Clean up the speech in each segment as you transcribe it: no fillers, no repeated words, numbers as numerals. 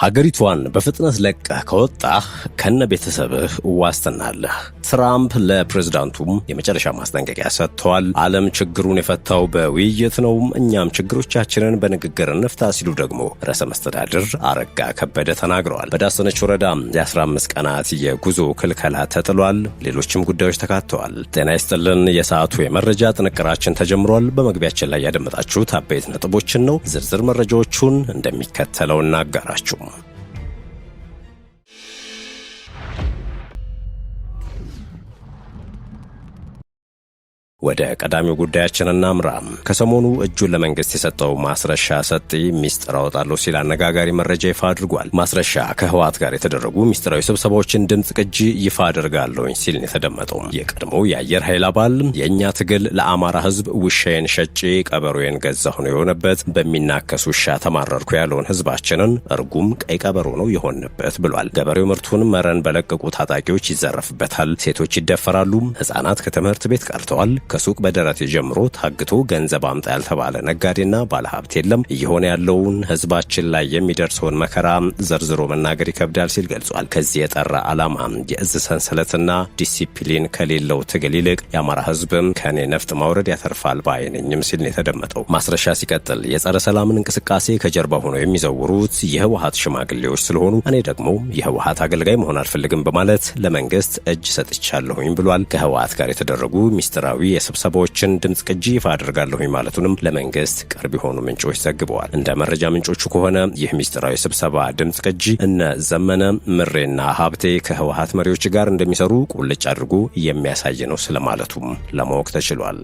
ሀገሪቷን በፍጥነት ለቀህ ከወጣህ ከነ ቤተሰብህ ዋስትና አለህ። ትራምፕ ለፕሬዝዳንቱም የመጨረሻ ማስጠንቀቂያ ሰጥተዋል። ዓለም ችግሩን የፈታው በውይይት ነው፣ እኛም ችግሮቻችንን በንግግር እንፍታ ሲሉ ደግሞ ርዕሰ መስተዳድር አረጋ ከበደ ተናግረዋል። በዳሰነች ወረዳ የ15 ቀናት የጉዞ ክልከላ ተጥሏል። ሌሎችም ጉዳዮች ተካተዋል። ጤና ይስጥልን። የሰዓቱ የመረጃ ጥንቅራችን ተጀምሯል። በመግቢያችን ላይ ያደመጣችሁት አበይት ነጥቦችን ነው። ዝርዝር መረጃዎቹን እንደሚከተለው እናጋራችሁ። ወደ ቀዳሚው ጉዳያችን እናምራ። ከሰሞኑ እጁን ለመንግስት የሰጠው ማስረሻ ሰጤ ሚስጥር አወጣለሁ ሲል አነጋጋሪ መረጃ ይፋ አድርጓል። ማስረሻ ከህወሓት ጋር የተደረጉ ሚስጥራዊ ስብሰባዎችን ድምጽ ቅጂ ይፋ አድርጋለሁኝ ሲል የተደመጠው የቀድሞው የአየር ኃይል አባል የእኛ ትግል ለአማራ ህዝብ ውሻዬን ሸጬ ቀበሮዬን ገዛሁ ነው የሆነበት፣ በሚናከስ ውሻ ተማረርኩ ያለውን ህዝባችንን እርጉም ቀይ ቀበሮ ነው የሆንበት ብሏል። ገበሬው ምርቱን መረን በለቀቁ ታጣቂዎች ይዘረፍበታል፣ ሴቶች ይደፈራሉ፣ ህጻናት ከትምህርት ቤት ቀርተዋል፣ ከሱቅ በደረቴ ጀምሮ ታግቶ ገንዘብ አምጣ ያልተባለ ነጋዴና ባለሀብት የለም። እየሆነ ያለውን ህዝባችን ላይ የሚደርሰውን መከራ ዘርዝሮ መናገር ይከብዳል ሲል ገልጿል። ከዚህ የጠራ ዓላማ የእዝ ሰንሰለትና ዲሲፕሊን ከሌለው ትግል ይልቅ የአማራ ህዝብም ከኔ ነፍጥ ማውረድ ያተርፋል ባይነኝም ሲል የተደመጠው ማስረሻ ሲቀጥል የጸረ ሰላምን እንቅስቃሴ ከጀርባ ሆነው የሚዘውሩት የህወሓት ሽማግሌዎች ስለሆኑ እኔ ደግሞ የህወሓት አገልጋይ መሆን አልፈልግም በማለት ለመንግስት እጅ ሰጥቻለሁኝ ብሏል። ከህወሓት ጋር የተደረጉ ሚስጥራዊ ስብሰባዎችን ድምጽ ቅጂ ይፋ አድርጋለሁኝ ማለቱንም ለመንግስት ቅርብ የሆኑ ምንጮች ዘግበዋል። እንደ መረጃ ምንጮቹ ከሆነ ይህ ሚስጥራዊ ስብሰባ ድምጽ ቅጂ እነ ዘመነ ምሬና ሀብቴ ከህወሓት መሪዎች ጋር እንደሚሰሩ ቁልጭ አድርጎ የሚያሳይ ነው ስለማለቱም ለማወቅ ተችሏል።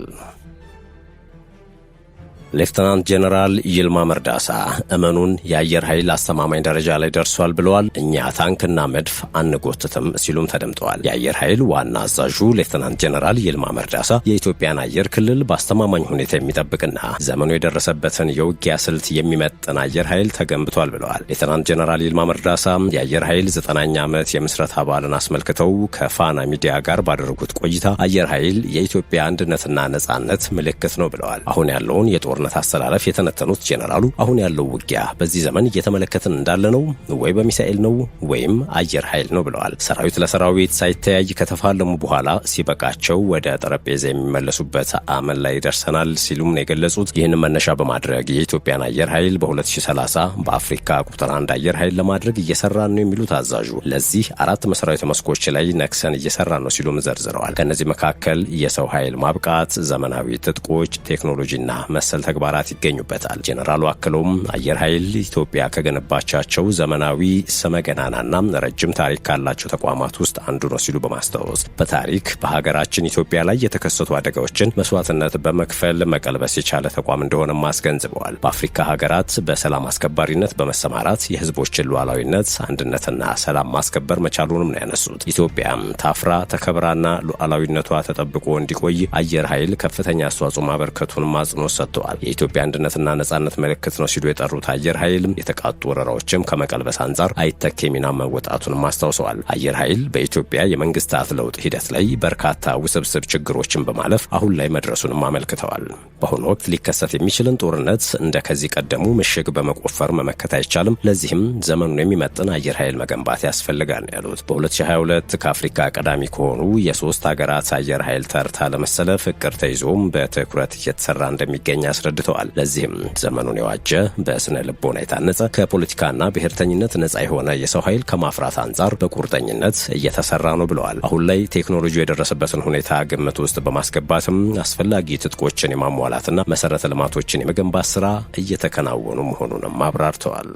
ሌፍተናንት ጄኔራል ይልማ መርዳሳ እመኑን የአየር ኃይል አስተማማኝ ደረጃ ላይ ደርሷል ብለዋል። እኛ ታንክና መድፍ አንጎትትም ሲሉም ተደምጠዋል። የአየር ኃይል ዋና አዛዡ ሌፍተናንት ጄኔራል ይልማ መርዳሳ የኢትዮጵያን አየር ክልል በአስተማማኝ ሁኔታ የሚጠብቅና ዘመኑ የደረሰበትን የውጊያ ስልት የሚመጥን አየር ኃይል ተገንብቷል ብለዋል። ሌፍተናንት ጄኔራል ይልማ መርዳሳ የአየር ኃይል 9ኛ ዓመት የምስረታ በዓልን አስመልክተው ከፋና ሚዲያ ጋር ባደረጉት ቆይታ አየር ኃይል የኢትዮጵያ አንድነትና ነጻነት ምልክት ነው ብለዋል። አሁን ያለውን የጦርነት አስተላለፍ የተነተኑት ጄኔራሉ አሁን ያለው ውጊያ በዚህ ዘመን እየተመለከትን እንዳለ ነው ወይ በሚሳኤል ነው ወይም አየር ኃይል ነው ብለዋል። ሰራዊት ለሰራዊት ሳይተያይ ከተፋለሙ በኋላ ሲበቃቸው ወደ ጠረጴዛ የሚመለሱበት አመል ላይ ደርሰናል ሲሉም ነው የገለጹት። ይህን መነሻ በማድረግ የኢትዮጵያን አየር ኃይል በ2030 በአፍሪካ ቁጥር 1 አየር ኃይል ለማድረግ እየሰራን ነው የሚሉት አዛዡ ለዚህ 4 መሰረታዊ መስኮች ላይ ነክሰን እየሰራን ነው ሲሉም ዘርዝረዋል። ከነዚህ መካከል የሰው ኃይል ማብቃት፣ ዘመናዊ ትጥቆች፣ ቴክኖሎጂና መሰል ተግባራት ይገኙበታል። ጄኔራሉ አክለውም አየር ኃይል ኢትዮጵያ ከገነባቻቸው ዘመናዊ ሰመገናናና ረጅም ታሪክ ካላቸው ተቋማት ውስጥ አንዱ ነው ሲሉ በማስታወስ በታሪክ በሀገራችን ኢትዮጵያ ላይ የተከሰቱ አደጋዎችን መስዋዕትነት በመክፈል መቀልበስ የቻለ ተቋም እንደሆነም አስገንዝበዋል። በአፍሪካ ሀገራት በሰላም አስከባሪነት በመሰማራት የህዝቦችን ሉዓላዊነት አንድነትና ሰላም ማስከበር መቻሉንም ነው ያነሱት። ኢትዮጵያም ታፍራ ተከብራና ሉዓላዊነቷ ተጠብቆ እንዲቆይ አየር ኃይል ከፍተኛ አስተዋጽኦ ማበርከቱን አጽንኦት ሰጥተዋል። የኢትዮጵያ አንድነትና ነጻነት ምልክት ነው ሲሉ የጠሩት አየር ኃይል የተቃጡ ወረራዎችም ከመቀልበስ አንጻር አይተኬ ሚና መወጣቱንም አስታውሰዋል። አየር ኃይል በኢትዮጵያ የመንግስታት ለውጥ ሂደት ላይ በርካታ ውስብስብ ችግሮችን በማለፍ አሁን ላይ መድረሱንም አመልክተዋል። በአሁኑ ወቅት ሊከሰት የሚችልን ጦርነት እንደ ከዚህ ቀደሙ ምሽግ በመቆፈር መመከት አይቻልም። ለዚህም ዘመኑን የሚመጥን አየር ኃይል መገንባት ያስፈልጋል ነው ያሉት። በ2022 ከአፍሪካ ቀዳሚ ከሆኑ የሶስት ሀገራት አየር ኃይል ተርታ ለመሰለፍ እቅድ ተይዞም በትኩረት እየተሰራ እንደሚገኝ አስረድተዋል። ለዚህም ዘመኑን የዋጀ በስነ ልቦና የታነጸ ከፖለቲካና ብሔርተኝነት ነጻ የሆነ የሰው ኃይል ከማፍራት አንጻር በቁርጠኝነት እየተሰራ ነው ብለዋል። አሁን ላይ ቴክኖሎጂ የደረሰበትን ሁኔታ ግምት ውስጥ በማስገባትም አስፈላጊ ትጥቆችን የማሟላትና መሰረተ ልማቶችን የመገንባት ስራ እየተከናወኑ መሆኑንም አብራርተዋል።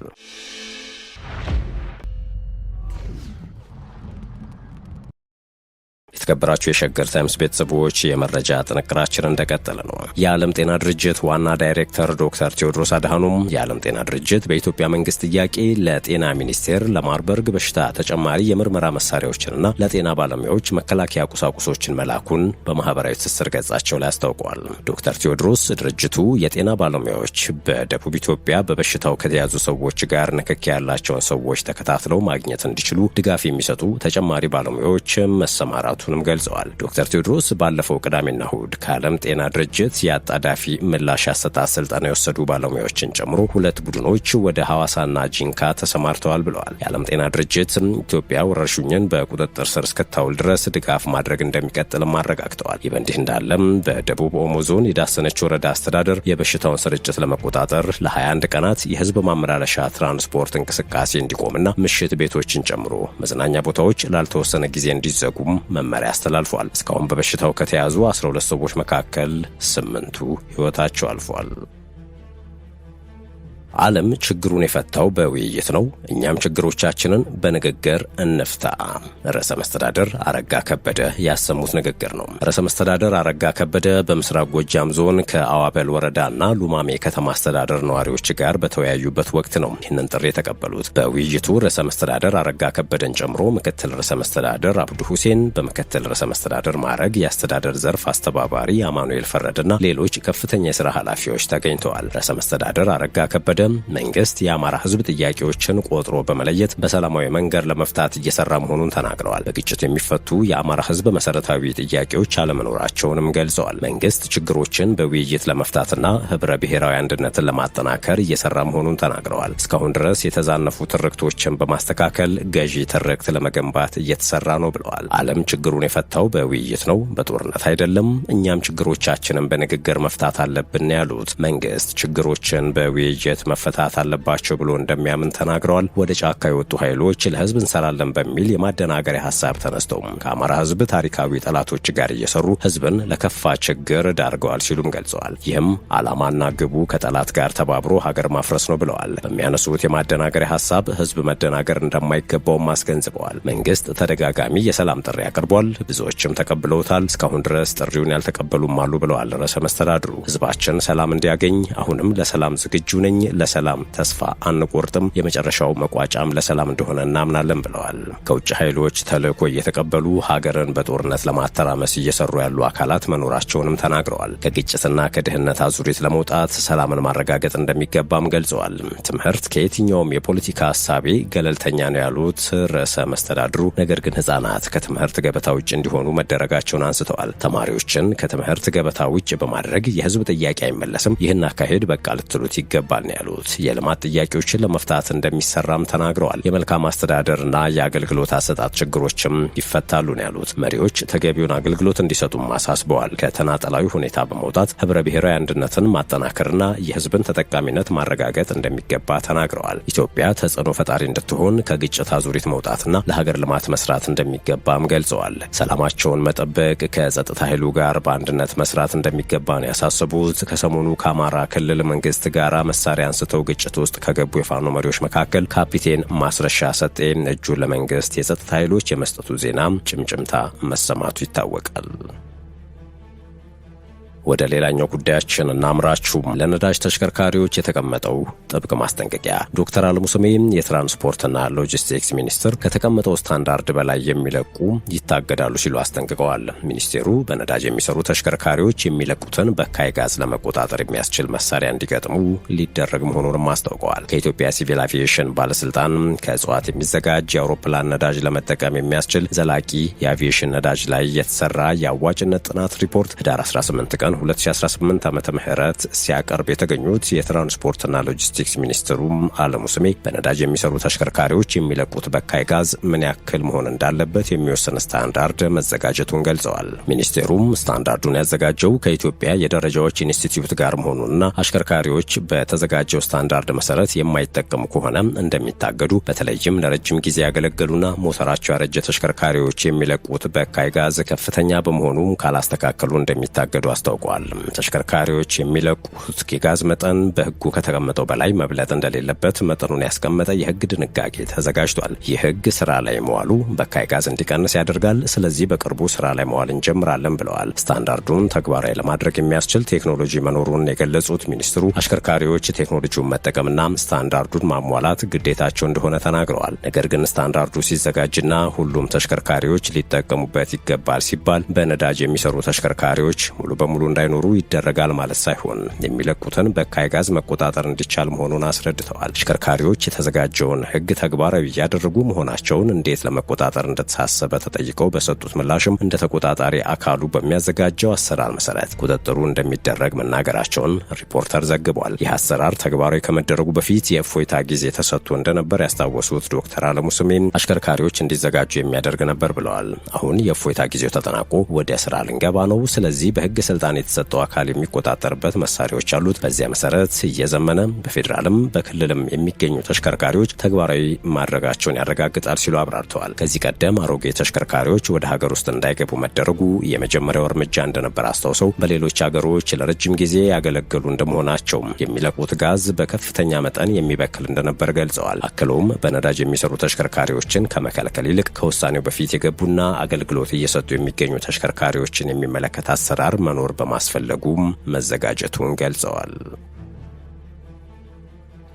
የተከበራችሁ የሸገር ታይምስ ቤተሰቦች የመረጃ ጥንቅራችን እንደቀጠለ ነው። የዓለም ጤና ድርጅት ዋና ዳይሬክተር ዶክተር ቴዎድሮስ አድሃኖም የዓለም ጤና ድርጅት በኢትዮጵያ መንግስት ጥያቄ ለጤና ሚኒስቴር ለማርበርግ በሽታ ተጨማሪ የምርመራ መሳሪያዎችንና ለጤና ባለሙያዎች መከላከያ ቁሳቁሶችን መላኩን በማህበራዊ ትስስር ገጻቸው ላይ አስታውቀዋል። ዶክተር ቴዎድሮስ ድርጅቱ የጤና ባለሙያዎች በደቡብ ኢትዮጵያ በበሽታው ከተያዙ ሰዎች ጋር ንክኪ ያላቸውን ሰዎች ተከታትለው ማግኘት እንዲችሉ ድጋፍ የሚሰጡ ተጨማሪ ባለሙያዎች መሰማራቱ መሰራቱንም ገልጸዋል። ዶክተር ቴዎድሮስ ባለፈው ቅዳሜና እሁድ ከዓለም ጤና ድርጅት የአጣዳፊ ምላሽ አሰጣጥ ስልጠና የወሰዱ ባለሙያዎችን ጨምሮ 2 ቡድኖች ወደ ሐዋሳና ጂንካ ተሰማርተዋል ብለዋል። የዓለም ጤና ድርጅት ኢትዮጵያ ወረርሽኙን በቁጥጥር ስር እስክታውል ድረስ ድጋፍ ማድረግ እንደሚቀጥልም አረጋግጠዋል። ይህ በእንዲህ እንዳለም በደቡብ ኦሞ ዞን የዳሰነች ወረዳ አስተዳደር የበሽታውን ስርጭት ለመቆጣጠር ለ21 ቀናት የህዝብ ማመላለሻ ትራንስፖርት እንቅስቃሴ እንዲቆምና ምሽት ቤቶችን ጨምሮ መዝናኛ ቦታዎች ላልተወሰነ ጊዜ እንዲዘጉም መመሪያ አስተላልፏል። እስካሁን በበሽታው ከተያዙ 12 ሰዎች መካከል 8ቱ ህይወታቸው አልፏል። ዓለም ችግሩን የፈታው በውይይት ነው፣ እኛም ችግሮቻችንን በንግግር እንፍታ። ርዕሰ መስተዳድር አረጋ ከበደ ያሰሙት ንግግር ነው። ርዕሰ መስተዳድር አረጋ ከበደ በምስራቅ ጎጃም ዞን ከአዋበል ወረዳና ሉማሜ ከተማ አስተዳደር ነዋሪዎች ጋር በተወያዩበት ወቅት ነው ይህንን ጥሪ የተቀበሉት። በውይይቱ ርዕሰ መስተዳድር አረጋ ከበደን ጨምሮ ምክትል ርዕሰ መስተዳድር አብዱ ሁሴን፣ በምክትል ርዕሰ መስተዳድር ማዕረግ የአስተዳደር ዘርፍ አስተባባሪ አማኑኤል ፈረድና ሌሎች ከፍተኛ የሥራ ኃላፊዎች ተገኝተዋል። ርዕሰ መስተዳድር አረጋ ከበደ መንግስት የአማራ ህዝብ ጥያቄዎችን ቆጥሮ በመለየት በሰላማዊ መንገድ ለመፍታት እየሰራ መሆኑን ተናግረዋል። በግጭት የሚፈቱ የአማራ ህዝብ መሰረታዊ ጥያቄዎች አለመኖራቸውንም ገልጸዋል። መንግስት ችግሮችን በውይይት ለመፍታትና ህብረ ብሔራዊ አንድነትን ለማጠናከር እየሰራ መሆኑን ተናግረዋል። እስካሁን ድረስ የተዛነፉ ትርክቶችን በማስተካከል ገዢ ትርክት ለመገንባት እየተሰራ ነው ብለዋል። ዓለም ችግሩን የፈታው በውይይት ነው፣ በጦርነት አይደለም። እኛም ችግሮቻችንን በንግግር መፍታት አለብን ያሉት መንግስት ችግሮችን በውይይት መፈታት አለባቸው ብሎ እንደሚያምን ተናግረዋል። ወደ ጫካ የወጡ ኃይሎች ለህዝብ እንሰራለን በሚል የማደናገሪያ ሀሳብ ተነስተው ከአማራ ህዝብ ታሪካዊ ጠላቶች ጋር እየሰሩ ህዝብን ለከፋ ችግር ዳርገዋል ሲሉም ገልጸዋል። ይህም ዓላማና ግቡ ከጠላት ጋር ተባብሮ ሀገር ማፍረስ ነው ብለዋል። በሚያነሱት የማደናገሪያ ሀሳብ ህዝብ መደናገር እንደማይገባውም አስገንዝበዋል። መንግስት ተደጋጋሚ የሰላም ጥሪ አቅርቧል፣ ብዙዎችም ተቀብለውታል። እስካሁን ድረስ ጥሪውን ያልተቀበሉም አሉ ብለዋል ርዕሰ መስተዳድሩ። ህዝባችን ሰላም እንዲያገኝ አሁንም ለሰላም ዝግጁ ነኝ፣ ለሰላም ተስፋ አንቆርጥም፣ የመጨረሻው መቋጫም ለሰላም እንደሆነ እናምናለን ብለዋል። ከውጭ ኃይሎች ተልዕኮ እየተቀበሉ ሀገርን በጦርነት ለማተራመስ እየሰሩ ያሉ አካላት መኖራቸውንም ተናግረዋል። ከግጭትና ከድህነት አዙሪት ለመውጣት ሰላምን ማረጋገጥ እንደሚገባም ገልጸዋል። ትምህርት ከየትኛውም የፖለቲካ ሀሳቤ ገለልተኛ ነው ያሉት ርዕሰ መስተዳድሩ፣ ነገር ግን ህጻናት ከትምህርት ገበታ ውጭ እንዲሆኑ መደረጋቸውን አንስተዋል። ተማሪዎችን ከትምህርት ገበታ ውጭ በማድረግ የህዝብ ጥያቄ አይመለስም፣ ይህን አካሄድ በቃ ልትሉት ይገባል ነው ያሉት። የልማት ጥያቄዎችን ለመፍታት እንደሚሰራም ተናግረዋል። የመልካም አስተዳደርና የአገልግሎት አሰጣጥ ችግሮችም ይፈታሉ ነው ያሉት። መሪዎች ተገቢውን አገልግሎት እንዲሰጡም አሳስበዋል። ከተናጠላዊ ሁኔታ በመውጣት ህብረ ብሔራዊ አንድነትን ማጠናከርና የህዝብን ተጠቃሚነት ማረጋገጥ እንደሚገባ ተናግረዋል። ኢትዮጵያ ተጽዕኖ ፈጣሪ እንድትሆን ከግጭት አዙሪት መውጣትና ለሀገር ልማት መስራት እንደሚገባም ገልጸዋል። ሰላማቸውን መጠበቅ፣ ከጸጥታ ኃይሉ ጋር በአንድነት መስራት እንደሚገባ ነው ያሳሰቡት። ከሰሞኑ ከአማራ ክልል መንግስት ጋር መሳሪያ አንስተው ግጭት ውስጥ ከገቡ የፋኖ መሪዎች መካከል ካፒቴን ማስረሻ ሰጤን እጁን ለመንግስት የጸጥታ ኃይሎች የመስጠቱ ዜና ጭምጭምታ መሰማቱ ይታወቃል። ወደ ሌላኛው ጉዳያችን እናምራችሁ። ለነዳጅ ተሽከርካሪዎች የተቀመጠው ጥብቅ ማስጠንቀቂያ። ዶክተር አለሙ ስሜ የትራንስፖርትና ሎጂስቲክስ ሚኒስትር ከተቀመጠው ስታንዳርድ በላይ የሚለቁ ይታገዳሉ ሲሉ አስጠንቅቀዋል። ሚኒስቴሩ በነዳጅ የሚሰሩ ተሽከርካሪዎች የሚለቁትን በካይ ጋዝ ለመቆጣጠር የሚያስችል መሳሪያ እንዲገጥሙ ሊደረግ መሆኑንም አስታውቀዋል። ከኢትዮጵያ ሲቪል አቪዬሽን ባለስልጣን ከእጽዋት የሚዘጋጅ የአውሮፕላን ነዳጅ ለመጠቀም የሚያስችል ዘላቂ የአቪዬሽን ነዳጅ ላይ የተሰራ የአዋጭነት ጥናት ሪፖርት ህዳር 18 ቀን 2018 ዓመተ ምህረት ሲያቀርብ የተገኙት የትራንስፖርትና ሎጂስቲክስ ሚኒስትሩ አለሙ ስሜ በነዳጅ የሚሰሩ ተሽከርካሪዎች የሚለቁት በካይ ጋዝ ምን ያክል መሆን እንዳለበት የሚወስን ስታንዳርድ መዘጋጀቱን ገልጸዋል። ሚኒስቴሩም ስታንዳርዱን ያዘጋጀው ከኢትዮጵያ የደረጃዎች ኢንስቲትዩት ጋር መሆኑንና አሽከርካሪዎች በተዘጋጀው ስታንዳርድ መሰረት የማይጠቀሙ ከሆነ እንደሚታገዱ፣ በተለይም ለረጅም ጊዜ ያገለገሉና ሞተራቸው ያረጀ ተሽከርካሪዎች የሚለቁት በካይ ጋዝ ከፍተኛ በመሆኑ ካላስተካከሉ እንደሚታገዱ አስታውቀዋል። ተሽከርካሪዎች የሚለቁት የጋዝ መጠን በሕጉ ከተቀመጠው በላይ መብለጥ እንደሌለበት መጠኑን ያስቀመጠ የሕግ ድንጋጌ ተዘጋጅቷል። ይህ ሕግ ስራ ላይ መዋሉ በካይ ጋዝ እንዲቀንስ ያደርጋል። ስለዚህ በቅርቡ ስራ ላይ መዋል እንጀምራለን ብለዋል። ስታንዳርዱን ተግባራዊ ለማድረግ የሚያስችል ቴክኖሎጂ መኖሩን የገለጹት ሚኒስትሩ አሽከርካሪዎች ቴክኖሎጂውን መጠቀምና ስታንዳርዱን ማሟላት ግዴታቸው እንደሆነ ተናግረዋል። ነገር ግን ስታንዳርዱ ሲዘጋጅና ሁሉም ተሽከርካሪዎች ሊጠቀሙበት ይገባል ሲባል በነዳጅ የሚሰሩ ተሽከርካሪዎች ሙሉ በሙሉ እንዳይኖሩ ይደረጋል ማለት ሳይሆን የሚለቁትን በካይ ጋዝ መቆጣጠር እንዲቻል መሆኑን አስረድተዋል። አሽከርካሪዎች የተዘጋጀውን ሕግ ተግባራዊ እያደረጉ መሆናቸውን እንዴት ለመቆጣጠር እንደተሳሰበ ተጠይቀው በሰጡት ምላሽም እንደ ተቆጣጣሪ አካሉ በሚያዘጋጀው አሰራር መሰረት ቁጥጥሩ እንደሚደረግ መናገራቸውን ሪፖርተር ዘግቧል። ይህ አሰራር ተግባራዊ ከመደረጉ በፊት የእፎይታ ጊዜ ተሰጥቶ እንደነበር ያስታወሱት ዶክተር አለሙ ስሜን አሽከርካሪዎች እንዲዘጋጁ የሚያደርግ ነበር ብለዋል። አሁን የእፎይታ ጊዜው ተጠናቆ ወደ ስራ ልንገባ ነው። ስለዚህ በህግ ስልጣን የተሰጠው አካል የሚቆጣጠርበት መሳሪያዎች አሉት። በዚያ መሰረት እየዘመነ በፌዴራልም በክልልም የሚገኙ ተሽከርካሪዎች ተግባራዊ ማድረጋቸውን ያረጋግጣል ሲሉ አብራርተዋል። ከዚህ ቀደም አሮጌ ተሽከርካሪዎች ወደ ሀገር ውስጥ እንዳይገቡ መደረጉ የመጀመሪያው እርምጃ እንደነበር አስታውሰው በሌሎች ሀገሮች ለረጅም ጊዜ ያገለገሉ እንደመሆናቸው የሚለቁት ጋዝ በከፍተኛ መጠን የሚበክል እንደነበር ገልጸዋል። አክለውም በነዳጅ የሚሰሩ ተሽከርካሪዎችን ከመከልከል ይልቅ ከውሳኔው በፊት የገቡና አገልግሎት እየሰጡ የሚገኙ ተሽከርካሪዎችን የሚመለከት አሰራር መኖር በማስፈለጉም መዘጋጀቱን ገልጸዋል።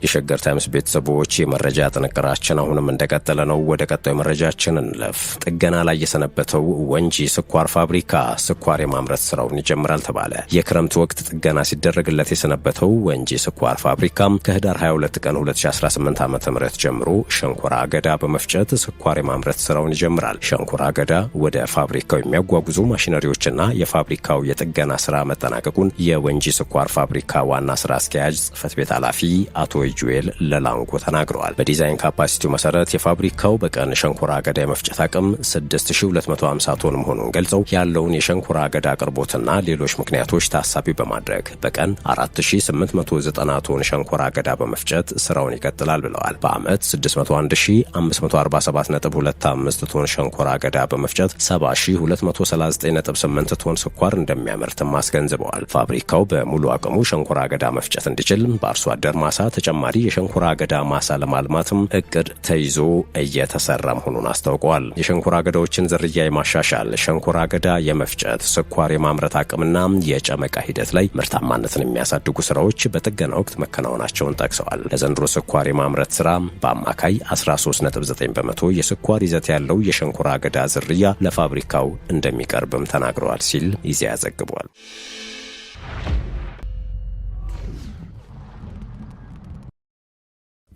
የሸገር ታይምስ ቤተሰቦች የመረጃ ጥንቅራችን አሁንም እንደቀጠለ ነው። ወደ ቀጣዩ መረጃችን እንለፍ። ጥገና ላይ የሰነበተው ወንጂ ስኳር ፋብሪካ ስኳር የማምረት ስራውን ይጀምራል ተባለ። የክረምት ወቅት ጥገና ሲደረግለት የሰነበተው ወንጂ ስኳር ፋብሪካ ከህዳር 22 ቀን 2018 ዓ.ም ጀምሮ ሸንኮራ አገዳ በመፍጨት ስኳር የማምረት ስራውን ይጀምራል። ሸንኮራ አገዳ ወደ ፋብሪካው የሚያጓጉዙ ማሽነሪዎችና የፋብሪካው የጥገና ስራ መጠናቀቁን የወንጂ ስኳር ፋብሪካ ዋና ስራ አስኪያጅ ጽህፈት ቤት ኃላፊ አቶ ጁዌል ለላንጎ ተናግረዋል። በዲዛይን ካፓሲቲው መሰረት የፋብሪካው በቀን ሸንኮራ አገዳ የመፍጨት አቅም 6250 ቶን መሆኑን ገልጸው ያለውን የሸንኮራ አገዳ አቅርቦትና ሌሎች ምክንያቶች ታሳቢ በማድረግ በቀን 4890 ቶን ሸንኮራ አገዳ በመፍጨት ስራውን ይቀጥላል ብለዋል። በአመት 601547.25 ቶን ሸንኮራ አገዳ በመፍጨት 7239.8 ቶን ስኳር እንደሚያመርትም አስገንዝበዋል። ፋብሪካው በሙሉ አቅሙ ሸንኮራ አገዳ መፍጨት እንዲችል በአርሶ አደር ማሳ ተጨማሪ የሸንኮራ አገዳ ማሳ ለማልማትም እቅድ ተይዞ እየተሰራ መሆኑን አስታውቀዋል። የሸንኮራ አገዳዎችን ዝርያ የማሻሻል፣ ሸንኮራ አገዳ የመፍጨት፣ ስኳር የማምረት አቅምና የጨመቃ ሂደት ላይ ምርታማነትን የሚያሳድጉ ስራዎች በጥገና ወቅት መከናወናቸውን ጠቅሰዋል። ለዘንድሮ ስኳር የማምረት ስራ በአማካይ 13.9 በመቶ የስኳር ይዘት ያለው የሸንኮራ አገዳ ዝርያ ለፋብሪካው እንደሚቀርብም ተናግረዋል ሲል ኢዜአ ዘግቧል።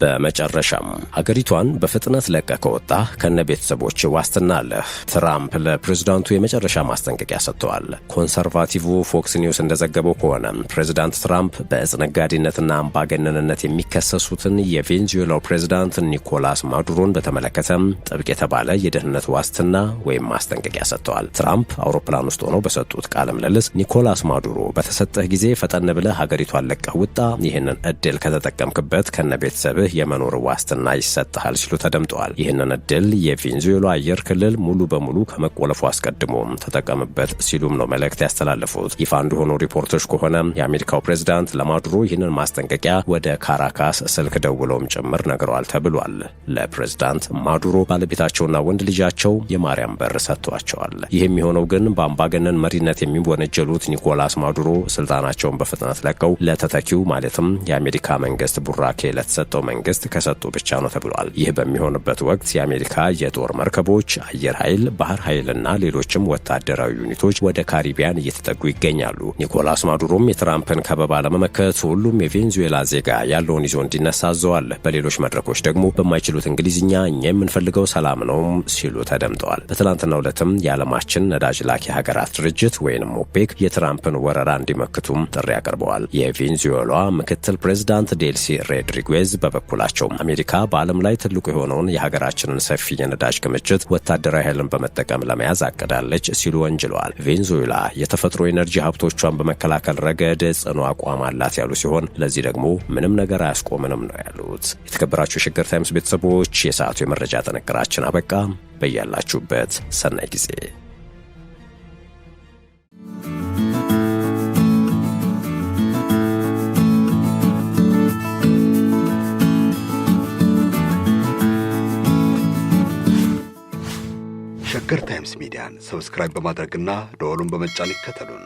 በመጨረሻም ሀገሪቷን በፍጥነት ለቀህ ከወጣህ ከነ ቤተሰቦች ዋስትና አለህ። ትራምፕ ለፕሬዝዳንቱ የመጨረሻ ማስጠንቀቂያ ሰጥተዋል። ኮንሰርቫቲቭ ፎክስ ኒውስ እንደዘገበው ከሆነ ፕሬዝዳንት ትራምፕ በእጽ ነጋዴነትና አምባገነንነት የሚከሰሱትን የቬንዙዌላው ፕሬዝዳንት ኒኮላስ ማዱሮን በተመለከተ ጥብቅ የተባለ የደህንነት ዋስትና ወይም ማስጠንቀቂያ ሰጥተዋል። ትራምፕ አውሮፕላን ውስጥ ሆነው በሰጡት ቃለ ምልልስ ኒኮላስ ማዱሮ በተሰጠህ ጊዜ ፈጠን ብለህ ሀገሪቷን ለቀህ ውጣ፣ ይህንን እድል ከተጠቀምክበት ከነ ቤተሰብህ የመኖር ዋስትና ይሰጣል ሲሉ ተደምጠዋል። ይህንን እድል የቬንዙዌላ አየር ክልል ሙሉ በሙሉ ከመቆለፉ አስቀድሞ ተጠቀምበት ሲሉም ነው መልእክት ያስተላለፉት። ይፋ እንደሆኑ ሪፖርቶች ከሆነ የአሜሪካው ፕሬዝዳንት ለማዱሮ ይህንን ማስጠንቀቂያ ወደ ካራካስ ስልክ ደውለውም ጭምር ነግረዋል ተብሏል። ለፕሬዝዳንት ማዱሮ ባለቤታቸውና ወንድ ልጃቸው የማርያም በር ሰጥቷቸዋል። ይህም የሆነው ግን በአምባገነን መሪነት የሚወነጀሉት ኒኮላስ ማዱሮ ስልጣናቸውን በፍጥነት ለቀው ለተተኪው ማለትም የአሜሪካ መንግስት ቡራኬ ለተሰጠው መንግስት ከሰጡ ብቻ ነው ተብሏል። ይህ በሚሆንበት ወቅት የአሜሪካ የጦር መርከቦች፣ አየር ኃይል፣ ባህር ኃይልና ሌሎችም ወታደራዊ ዩኒቶች ወደ ካሪቢያን እየተጠጉ ይገኛሉ። ኒኮላስ ማዱሮም የትራምፕን ከበባ ለመመከት ሁሉም የቬንዙዌላ ዜጋ ያለውን ይዞ እንዲነሳ አዘዋል። በሌሎች መድረኮች ደግሞ በማይችሉት እንግሊዝኛ እኛ የምንፈልገው ሰላም ነው ሲሉ ተደምጠዋል። በትላንትናው ዕለትም የዓለማችን ነዳጅ ላኪ ሀገራት ድርጅት ወይንም ኦፔክ የትራምፕን ወረራ እንዲመክቱም ጥሪ አቅርበዋል። የቬንዙዌላ ምክትል ፕሬዝዳንት ዴልሲ ሮድሪጌዝ በበኩላቸው አሜሪካ በዓለም ላይ ትልቁ የሆነውን የሀገራችንን ሰፊ የነዳጅ ክምችት ወታደራዊ ኃይልን በመጠቀም ለመያዝ አቅዳለች ሲሉ ወንጅለዋል። ቬንዙዌላ የተፈጥሮ ኤነርጂ ሀብቶቿን በመከላከል ረገድ ጽኑ አቋም አላት ያሉ ሲሆን ለዚህ ደግሞ ምንም ነገር አያስቆምንም ነው ያሉት። የተከበራችሁ የሸገር ታይምስ ቤተሰቦች የሰዓቱ የመረጃ ጥንቅራችን አበቃ። በያላችሁበት ሰናይ ጊዜ ሸገር ታይምስ ሚዲያን ሰብስክራይብ በማድረግና ደወሉን በመጫን ይከተሉን።